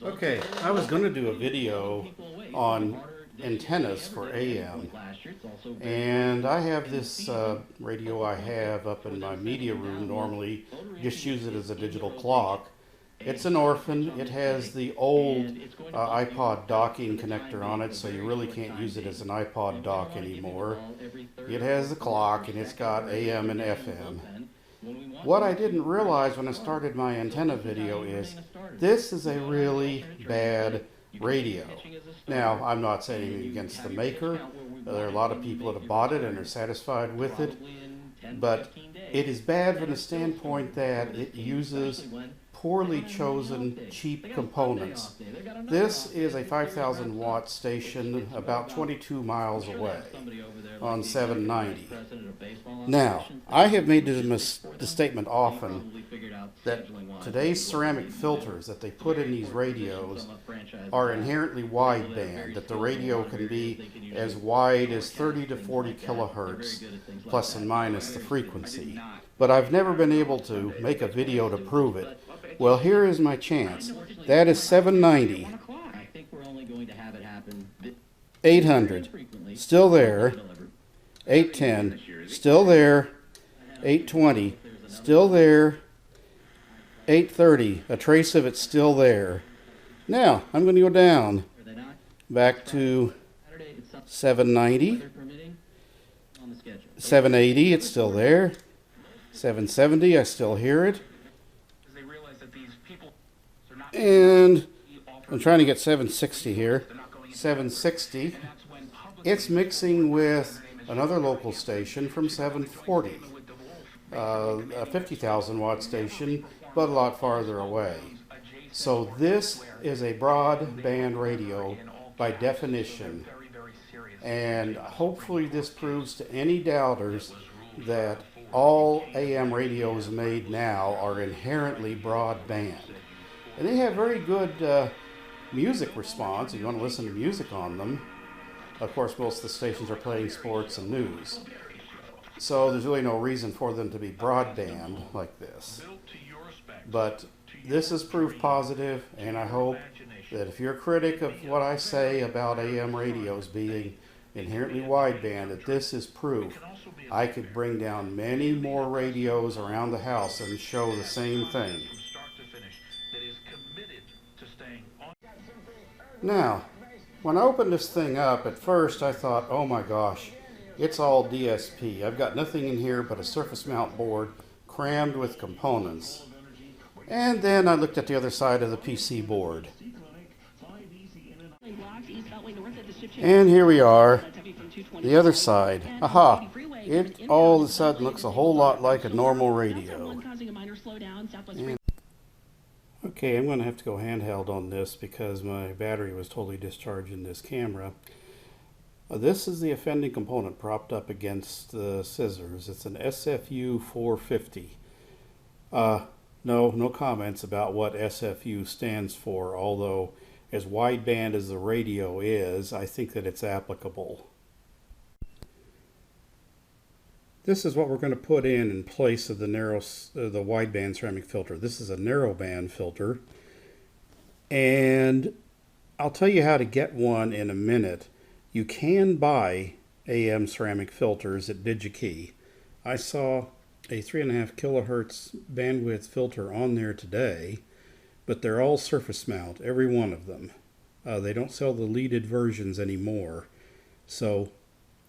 Okay, I was going to do a video on antennas for AM, and I have this radio I have up in my media room normally, just use it as a digital clock. It's an orphan. It has the old iPod docking connector on it, so you really can't use it as an iPod dock anymore. It has the clock, and it's got AM and FM. What I didn't realize when I started my antenna video is this is a really bad radio. Now, I'm not saying against the maker. There are a lot of people that have bought it and are satisfied with it, but it is bad from the standpoint that it uses poorly chosen cheap components. This is a 5,000 watt station about 22 miles away on 790. Now, I have made the statement often that today's ceramic filters that they put in these radios are inherently wideband, that the radio can be as wide as 30 to 40 kilohertz, plus and minus the frequency. But I've never been able to make a video to prove it. Well, here is my chance. That is 790. 800, still there. 810, still there. 820, still there. 830, a trace of it still there. Now, I'm going to go down back to 790. 780, it's still there. 770, I still hear it. And I'm trying to get 760 here. 760. It's mixing with another local station from 740. A 50,000 watt station, but a lot farther away. So this is a broadband radio by definition. And hopefully this proves to any doubters that all AM radios made now are inherently broadband. And they have very good music response if you want to listen to music on them. Of course, most of the stations are playing sports and news. So there's really no reason for them to be broadband like this. But this is proof positive, and I hope that if you're a critic of what I say about AM radios being inherently wideband, that this is proof. I could bring down many more radios around the house and show the same thing. Now, when I opened this thing up, at first I thought, oh my gosh, it's all DSP. I've got nothing in here but a surface mount board crammed with components. And then I looked at the other side of the PC board. And here we are, the other side. Aha! It all of a sudden looks a whole lot like a normal radio. And okay, I'm going to have to go handheld on this because my battery was totally discharged in this camera. This is the offending component propped up against the scissors. It's an SFU 450. No comments about what SFU stands for, although as wideband as the radio is, I think that it's applicable. This is what we're going to put in place of the wideband ceramic filter. This is a narrowband filter, and I'll tell you how to get one in a minute. You can buy AM ceramic filters at DigiKey. I saw a 3.5 kilohertz bandwidth filter on there today, but they're all surface mount, every one of them. They don't sell the leaded versions anymore, so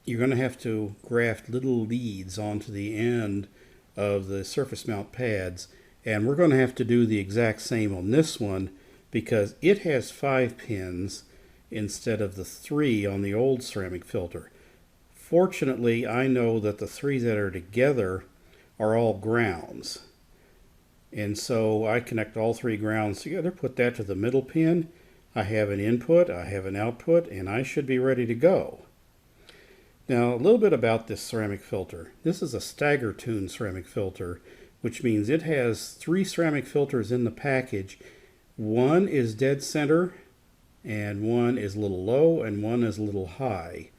you're going to have to graft little leads onto the end of the surface mount pads, and we're going to have to do the exact same on this one because it has 5 pins instead of the 3 on the old ceramic filter. Fortunately, I know that the 3 that are together are all grounds, and so I connect all 3 grounds together, put that to the middle pin. I have an input, I have an output, and I should be ready to go. Now, a little bit about this ceramic filter. This is a stagger tune ceramic filter, which means it has 3 ceramic filters in the package. One is dead center, and one is a little low, and one is a little high.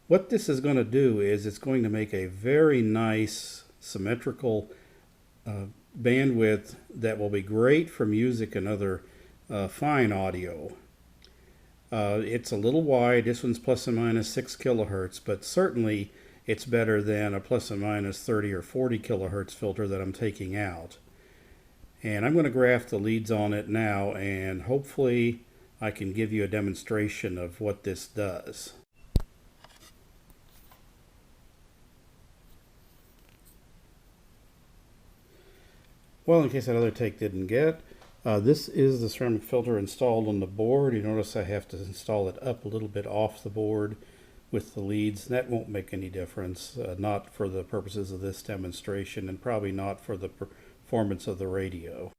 What this is going to do is it's going to make a very nice symmetrical bandwidth that will be great for music and other fine audio. It's a little wide. This one's plus or minus 6 kilohertz, but certainly it's better than a plus or minus 30 or 40 kilohertz filter that I'm taking out. And I'm going to graph the leads on it now, and hopefully I can give you a demonstration of what this does. Well, in case that other take didn't get, this is the ceramic filter installed on the board. You notice I have to install it up a little bit off the board with the leads. That won't make any difference, not for the purposes of this demonstration, and probably not for the performance of the radio.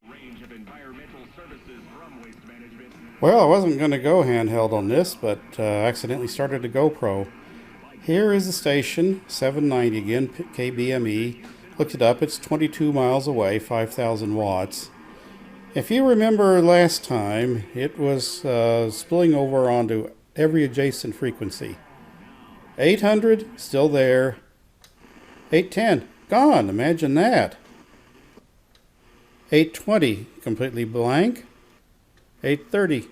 Well, I wasn't going to go handheld on this, but accidentally started a GoPro. Here is the station, 790 again, KBME. Looked it up, it's 22 miles away, 5,000 watts. If you remember last time, it was spilling over onto every adjacent frequency. 800, still there. 810, gone, imagine that. 820, completely blank. 830,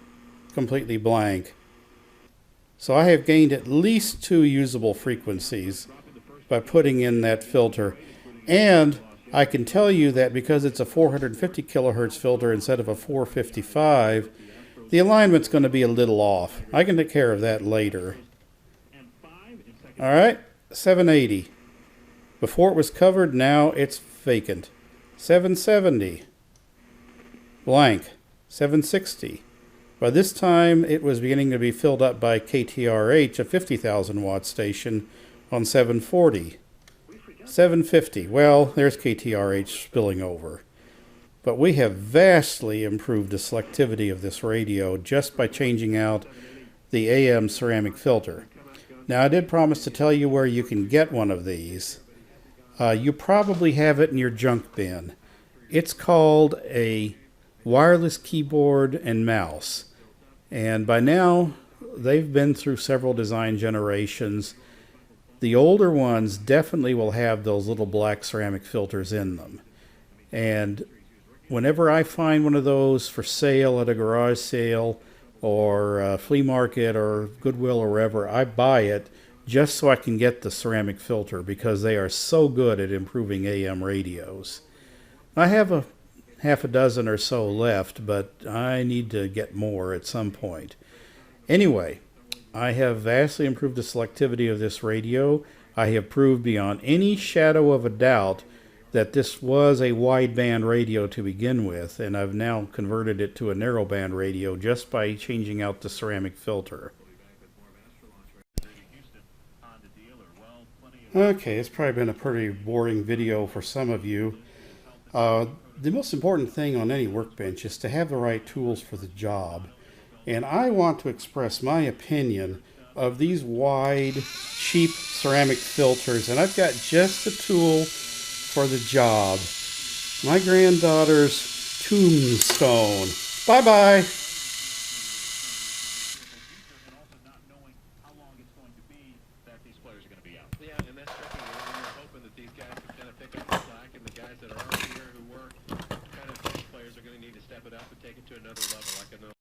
completely blank. So I have gained at least 2 usable frequencies by putting in that filter. And I can tell you that because it's a 450 kilohertz filter instead of a 455, the alignment's going to be a little off. I can take care of that later. All right, 780. Before it was covered, now it's vacant. 770. Blank. 760. By this time, it was beginning to be filled up by KTRH, a 50,000 watt station, on 740. 750. Well, there's KTRH spilling over. But we have vastly improved the selectivity of this radio just by changing out the AM ceramic filter. Now, I did promise to tell you where you can get one of these. You probably have it in your junk bin. It's called a wireless keyboard and mouse. And by now, they've been through several design generations. The older ones definitely will have those little black ceramic filters in them. And whenever I find one of those for sale at a garage sale or a flea market or Goodwill or wherever, I buy it just so I can get the ceramic filter because they are so good at improving AM radios. I have a half a dozen or so left, but I need to get more at some point. Anyway, I have vastly improved the selectivity of this radio. I have proved beyond any shadow of a doubt that this was a wideband radio to begin with, and I've now converted it to a narrowband radio just by changing out the ceramic filter. Okay, it's probably been a pretty boring video for some of you. The most important thing on any workbench is to have the right tools for the job. And I want to express my opinion of these wide, cheap ceramic filters. And I've got just the tool for the job. My granddaughter's tombstone. Bye-bye. Yeah, and that's tricky. We're hoping that these guys can kind of pick up the slack, and the guys that are already here who were kind of players are going to need to step it up and take it to another level. Like I know.